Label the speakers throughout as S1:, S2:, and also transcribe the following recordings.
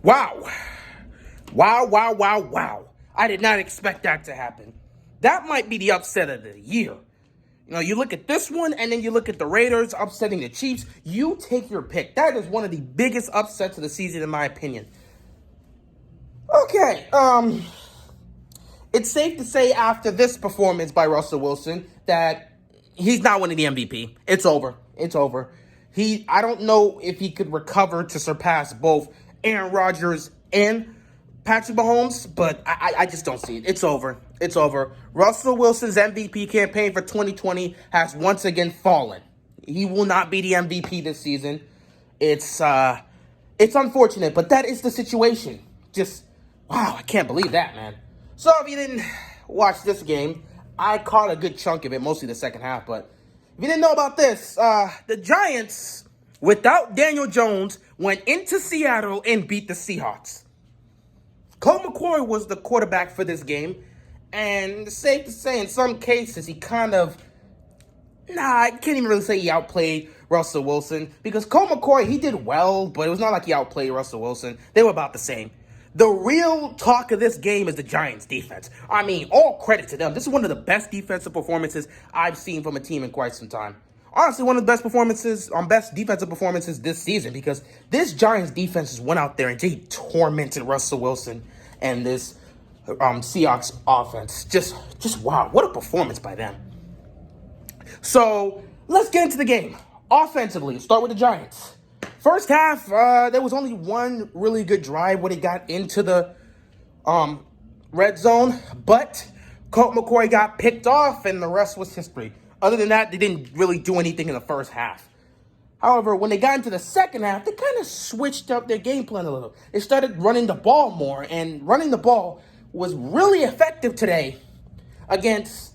S1: Wow. Wow, wow, wow, wow. I did not expect that to happen. That might be the upset of the year. You look at this one, and then you look at the Raiders upsetting the Chiefs. You take your pick. That is one of the biggest upsets of the season, in my opinion. Okay, it's safe to say after this performance by Russell Wilson that he's not winning the MVP. It's over. It's over. I don't know if he could recover to surpass both Aaron Rodgers and Patrick Mahomes, but I just don't see it. It's over. It's over. Russell Wilson's MVP campaign for 2020 has once again fallen. He will not be the MVP this season. It's unfortunate, but that is the situation. Just, wow, I can't believe that, man. So if you didn't watch this game, I caught a good chunk of it, mostly the second half, but if you didn't know about this, the Giants, without Daniel Jones, went into Seattle and beat the Seahawks. Colt McCoy was the quarterback for this game, and it's safe to say in some cases he I can't even really say he outplayed Russell Wilson, because Colt McCoy, he did well, but it was not like he outplayed Russell Wilson. They were about the same. The real talk of this game is the Giants' defense. I mean, all credit to them. This is one of the best defensive performances I've seen from a team in quite some time. Honestly, one of the best defensive performances this season, because this Giants defense just went out there and they tormented Russell Wilson and this Seahawks offense. Just wow, what a performance by them. So let's get into the game. Offensively, start with the Giants. First half, there was only one really good drive when it got into the red zone, but Colt McCoy got picked off, and the rest was history. Other than that, they didn't really do anything in the first half. However, when they got into the second half, they kind of switched up their game plan a little. They started running the ball more, and running the ball was really effective today against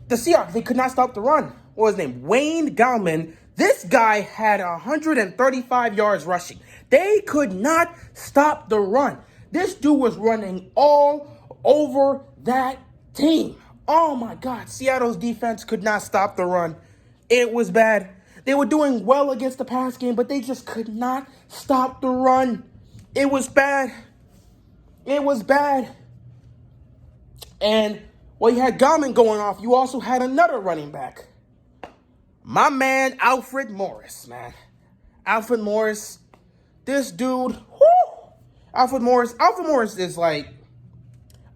S1: the Seahawks. They could not stop the run. What was his name? Wayne Gallman. This guy had 135 yards rushing. They could not stop the run. This dude was running all over that team. Oh my God, Seattle's defense could not stop the run. It was bad. They were doing well against the pass game, but they just could not stop the run. It was bad. It was bad. And while you had Gallman going off, you also had another running back. My man, Alfred Morris, man. Alfred Morris, this dude, whoo! Alfred Morris is like,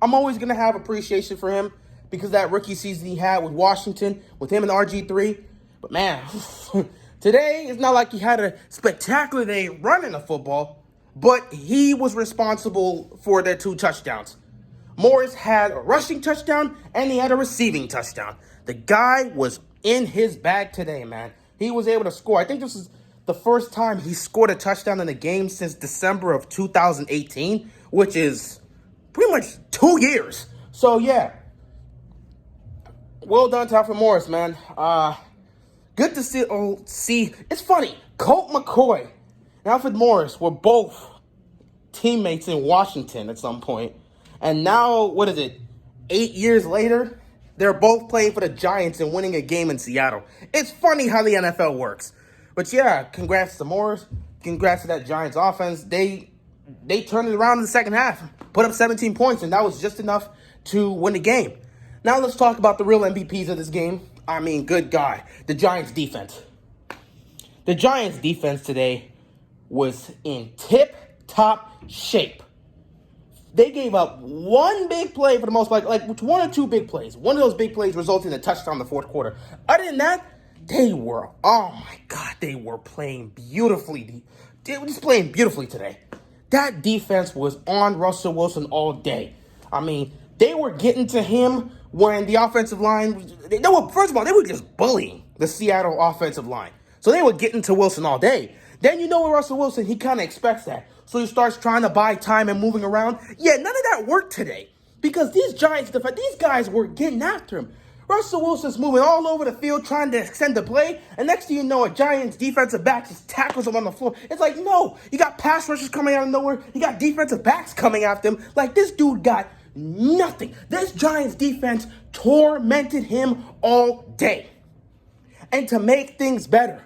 S1: I'm always going to have appreciation for him because that rookie season he had with Washington, with him and RG3. But man, today it's not like he had a spectacular day running the football, but he was responsible for their 2 touchdowns. Morris had a rushing touchdown and he had a receiving touchdown. The guy was in his bag today, man. He was able to score. I think this is the first time he scored a touchdown in a game since December of 2018, which is pretty much 2 years. So, yeah. Well done to Alfred Morris, man. Good to see. It's funny. Colt McCoy and Alfred Morris were both teammates in Washington at some point. And now, 8 years later? They're both playing for the Giants and winning a game in Seattle. It's funny how the NFL works. But yeah, congrats to Morris. Congrats to that Giants offense. They turned it around in the second half, put up 17 points, and that was just enough to win the game. Now let's talk about the real MVPs of this game. I mean, good guy, the Giants defense. The Giants defense today was in tip-top shape. They gave up one big play for the most part, like 1 or 2 big plays. One of those big plays resulted in a touchdown in the fourth quarter. Other than that, they were playing beautifully. They were just playing beautifully today. That defense was on Russell Wilson all day. I mean, they were getting to him when the offensive line, first of all, they were just bullying the Seattle offensive line. So they were getting to Wilson all day. Then with Russell Wilson, he kind of expects that. So he starts trying to buy time and moving around. Yeah, none of that worked today because these guys were getting after him. Russell Wilson's moving all over the field trying to extend the play, and next thing you know, a Giants defensive back just tackles him on the floor. It's like, no, you got pass rushers coming out of nowhere. You got defensive backs coming after him. Like, this dude got nothing. This Giants defense tormented him all day. And to make things better,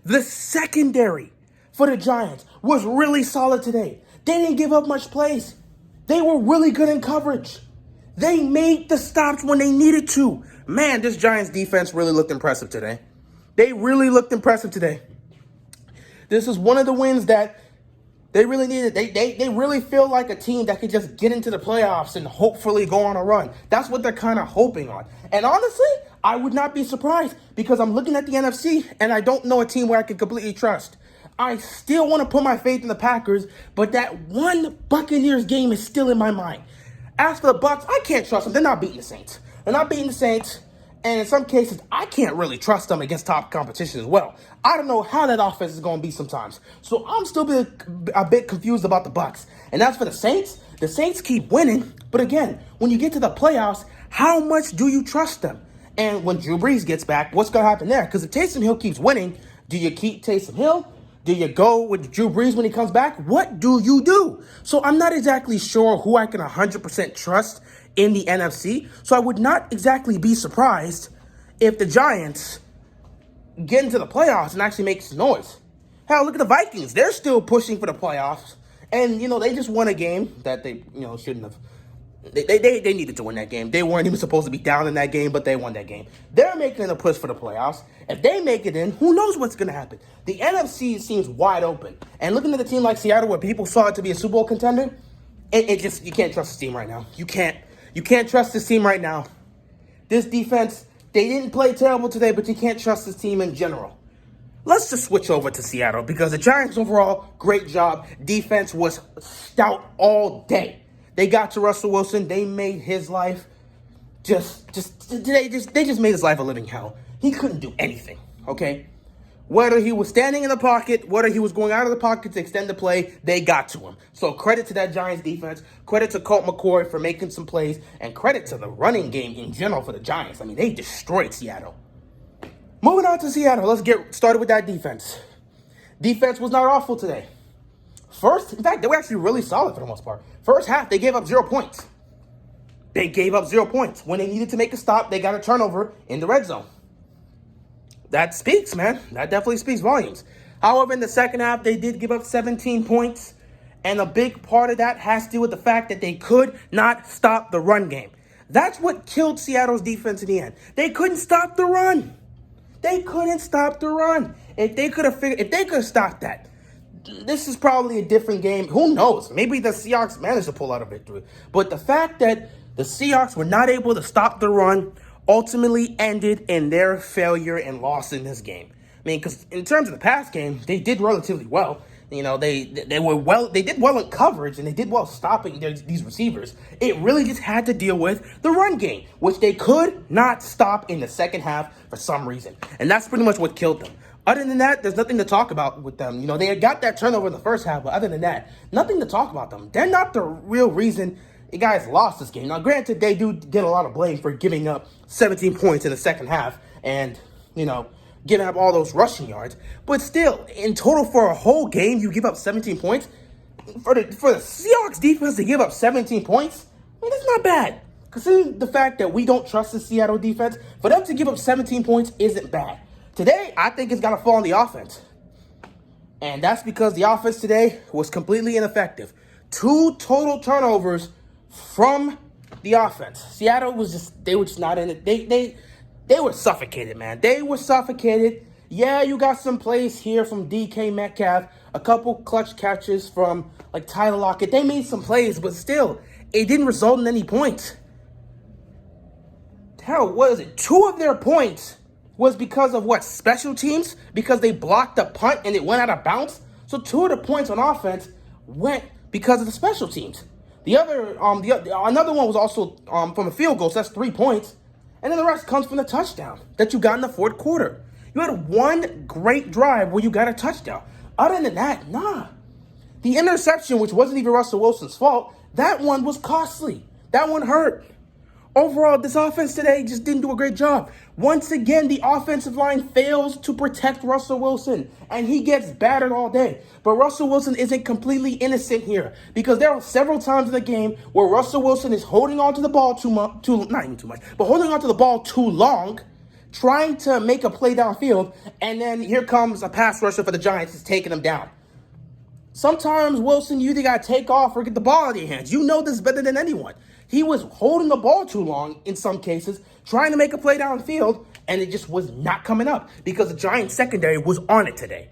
S1: the secondary for the Giants was really solid today. They didn't give up much plays. They were really good in coverage. They made the stops when they needed to. Man, this Giants defense really looked impressive today. They really looked impressive today. This is one of the wins that they really needed. They really feel like a team that could just get into the playoffs and hopefully go on a run. That's what they're kind of hoping on. And honestly, I would not be surprised because I'm looking at the NFC and I don't know a team where I can completely trust. I still want to put my faith in the Packers, but that one Buccaneers game is still in my mind. As for the Bucs, I can't trust them. They're not beating the Saints. They're not beating the Saints. And in some cases, I can't really trust them against top competition as well. I don't know how that offense is going to be sometimes. So I'm still a bit confused about the Bucs. And as for the Saints keep winning. But again, when you get to the playoffs, how much do you trust them? And when Drew Brees gets back, what's going to happen there? Because if Taysom Hill keeps winning, do you keep Taysom Hill? Do you go with Drew Brees when he comes back? What do you do? So I'm not exactly sure who I can 100% trust in the NFC. So I would not exactly be surprised if the Giants get into the playoffs and actually make some noise. Hell, look at the Vikings. They're still pushing for the playoffs. And, they just won a game that they, shouldn't have. They needed to win that game. They weren't even supposed to be down in that game, but they won that game. They're making a push for the playoffs. If they make it in, who knows what's going to happen? The NFC seems wide open. And looking at a team like Seattle where people saw it to be a Super Bowl contender, you can't trust this team right now. You can't trust this team right now. This defense, they didn't play terrible today, but you can't trust this team in general. Let's just switch over to Seattle because the Giants overall, great job. Defense was stout all day. They got to Russell Wilson. They made his life they just made his life a living hell. He couldn't do anything, okay? Whether he was standing in the pocket, whether he was going out of the pocket to extend the play, they got to him. So credit to that Giants defense, credit to Colt McCoy for making some plays, and credit to the running game in general for the Giants. I mean, they destroyed Seattle. Moving on to Seattle, let's get started with that defense. Defense was not awful today. In fact, they were actually really solid for the most part. First half, they gave up 0 points. They gave up 0 points. When they needed to make a stop, they got a turnover in the red zone. That speaks, man. That definitely speaks volumes. However, in the second half, they did give up 17 points. And a big part of that has to do with the fact that they could not stop the run game. That's what killed Seattle's defense in the end. They couldn't stop the run. If they could have stopped that, this is probably a different game. Who knows? Maybe the Seahawks managed to pull out a victory. But the fact that the Seahawks were not able to stop the run ultimately ended in their failure and loss in this game. I mean, because in terms of the pass game, they did relatively well. They did well in coverage, and they did well stopping these receivers. It really just had to deal with the run game, which they could not stop in the second half for some reason. And that's pretty much what killed them. Other than that, there's nothing to talk about with them. They had got that turnover in the first half, but other than that, nothing to talk about them. They're not the real reason you guys lost this game. Now, granted, they do get a lot of blame for giving up 17 points in the second half and, giving up all those rushing yards. But still, in total for a whole game, you give up 17 points. For the Seahawks defense to give up 17 points, I mean, that's not bad. Considering the fact that we don't trust the Seattle defense, for them to give up 17 points isn't bad. Today, I think it's got to fall on the offense. And that's because the offense today was completely ineffective. 2 total turnovers from the offense. Seattle they were just not in it. They were suffocated, man. They were suffocated. Yeah, you got some plays here from DK Metcalf, a couple clutch catches from Tyler Lockett. They made some plays, but still, it didn't result in any points. Hell, what is it? 2 of their points was because of special teams? Because they blocked a punt and it went out of bounds? So 2 of the points on offense went because of the special teams. Another one was also from a field goal, so that's 3 points. And then the rest comes from the touchdown that you got in the fourth quarter. You had one great drive where you got a touchdown. Other than that, nah. The interception, which wasn't even Russell Wilson's fault, that one was costly. That one hurt. Overall, this offense today just didn't do a great job. Once again, the offensive line fails to protect Russell Wilson, and he gets battered all day. But Russell Wilson isn't completely innocent here, because there are several times in the game where Russell Wilson is holding onto the ball holding onto the ball too long, trying to make a play downfield, and then here comes a pass rusher for the Giants, is taking him down. Sometimes, Wilson, you either got to take off or get the ball out of your hands. You know this better than anyone. He was holding the ball too long in some cases, trying to make a play downfield, and it just was not coming up because the Giants secondary was on it today.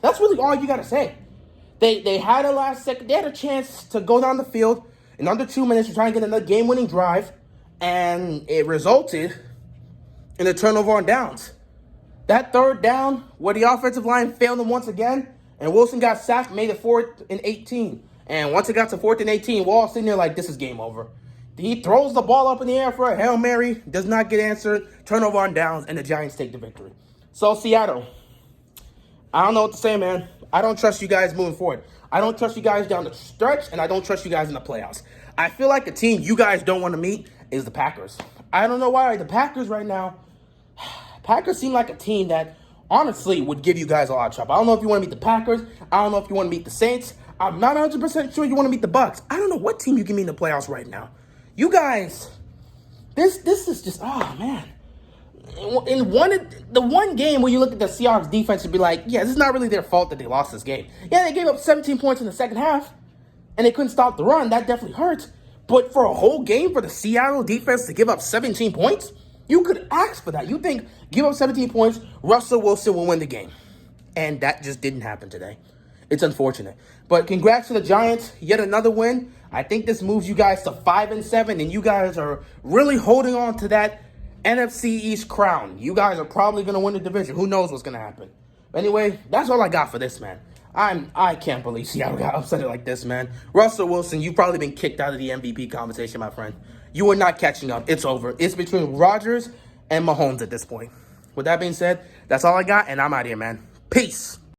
S1: That's really all you got to say. They had a last second. They had a chance to go down the field in under 2 minutes to try and get another game-winning drive, and it resulted in a turnover on downs. That third down, where the offensive line failed him once again, and Wilson got sacked, made it 4th and 18. And once it got to 4th and 18, we're all sitting there like, this is game over. He throws the ball up in the air for a Hail Mary, does not get answered, turnover on downs, and the Giants take the victory. So, Seattle, I don't know what to say, man. I don't trust you guys moving forward. I don't trust you guys down the stretch, and I don't trust you guys in the playoffs. I feel like the team you guys don't want to meet is the Packers. I don't know why. The Packers right now, Packers seem like a team that honestly would give you guys a lot of trouble. I don't know if you want to meet the Packers. I don't know if you want to meet the Saints. I'm not 100% sure you want to meet the Bucks. I don't know what team you can meet in the playoffs right now. You guys, this is just, oh, man. In the one game where you look at the Seahawks defense and be like, yeah, this is not really their fault that they lost this game. Yeah, they gave up 17 points in the second half, and they couldn't stop the run. That definitely hurts. But for a whole game for the Seattle defense to give up 17 points, you could ask for that. You think, give up 17 points, Russell Wilson will win the game. And that just didn't happen today. It's unfortunate. But congrats to the Giants. Yet another win. I think this moves you guys to 5-7, and you guys are really holding on to that NFC East crown. You guys are probably going to win the division. Who knows what's going to happen? But anyway, that's all I got for this, man. I can't believe Seattle got upset like this, man. Russell Wilson, you've probably been kicked out of the MVP conversation, my friend. You are not catching up. It's over. It's between Rodgers and Mahomes at this point. With that being said, that's all I got, and I'm out of here, man. Peace.